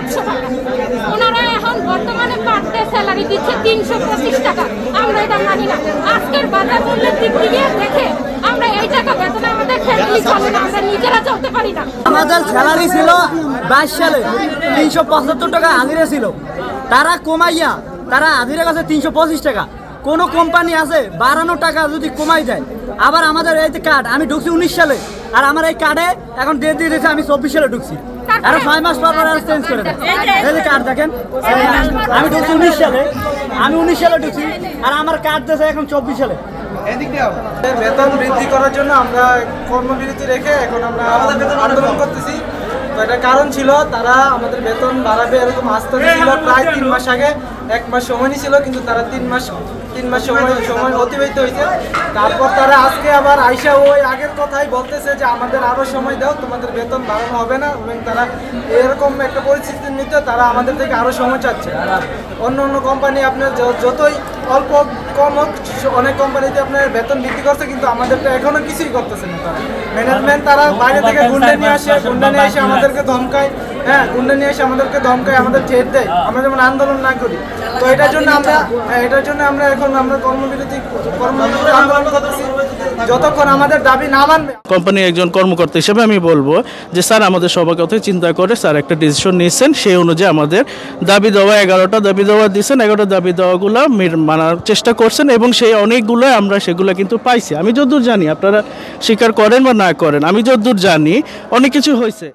700 টাকা। ওনারা এখন বর্তমানে পার ডে স্যালারি দিচ্ছে 325 টাকা। আমরা এটা মানি না। আজকের বাজার মূল্যের দিক থেকে দেখে আমরা এই টাকা বেতনে আমাদের ফ্যামিলি চলে না, আমরা নিজেরা চলতে পারি না। আমাদের স্যালারি ছিল 22 সালে 375 টাকা হাজিরা ছিল, তারা কমাইয়া তারা হাজিরা কাছে 325 টাকা। কোনো কোম্পানি আছে বাড়ানো টাকা যদি কমাই দেয়। আবার আমাদের এই যে কার্ড, আমি ঢুকছি 19 সালে, আর আমার এই কার্ডে এখন ডেট দিয়ে দিয়েছে আমি 24 সালে ঢুকছি, আরো 6 মাস পর চেঞ্জ করে দেয়। এই যে কার্ড দেখেন, আমি ঢুকছি 19 সালে, আমি 19 সালে ঢুকছি, আর আমার কার্ড দিয়েছে এখন 24 সালে। বেতন বৃদ্ধি করার জন্য আমরা কর্মবিরতি রেখে এখন আমরা আন্দোলন করতেছি। তো এটা কারণ ছিল তারা আমাদের বেতন বাড়াবে এরকম আস্থা ছিল প্রায় 3 মাস আগে, 1 মাস সময় নিয়েছিল, কিন্তু তারা 3 মাস সময় অতিবাহিত হয়েছে। তারপর তারা আজকে আবার আইসা ওই আগের কথাই বলতেছে যে আমাদের আরও সময় দাও, তোমাদের বেতন বাড়ানো হবে না, এবং তারা এরকম একটা পরিস্থিতির নিতে তারা আমাদের থেকে আরও সময় চাচ্ছে। অন্য কোম্পানি আপনার যতই অল্প কম হোক, অনেক কোম্পানিতে আপনার বেতন বৃদ্ধি করছে, কিন্তু আমাদেরটা এখনো কিছুই করতেছে না। তারা ম্যানেজমেন্ট তারা বাইরে থেকে গুন্ডা নিয়ে আসে, গুন্ডা নিয়ে এসে আমাদেরকে ধমকায়, গুন্ডা নিয়ে এসে আমাদেরকে ধমকায়, আমাদের ঠেট দেয়, আমরা যেমন আন্দোলন না করি। তো এটার জন্য আমরা এখন আমরা কর্মবিরতি আন্দোলন করতেছি যতক্ষণ আমাদের দাবি না মানবে। কোম্পানির একজন কর্মকর্তা হিসেবে আমি বলবো যে স্যার আমাদের সবার কথাই চিন্তা করে স্যার একটা ডিসিশন নিয়েছেন, সেই অনুযায়ী আমাদের দাবি দেওয়া 11টা দাবি দেওয়া দিয়েছেন, 11টা দাবি দেওয়াগুলো মানার চেষ্টা করছেন, এবং সেই অনেকগুলো আমরা সেগুলো কিন্তু পাইছি। আমি যতদূর জানি, আপনারা স্বীকার করেন বা না করেন, আমি যতদূর জানি অনেক কিছু হয়েছে।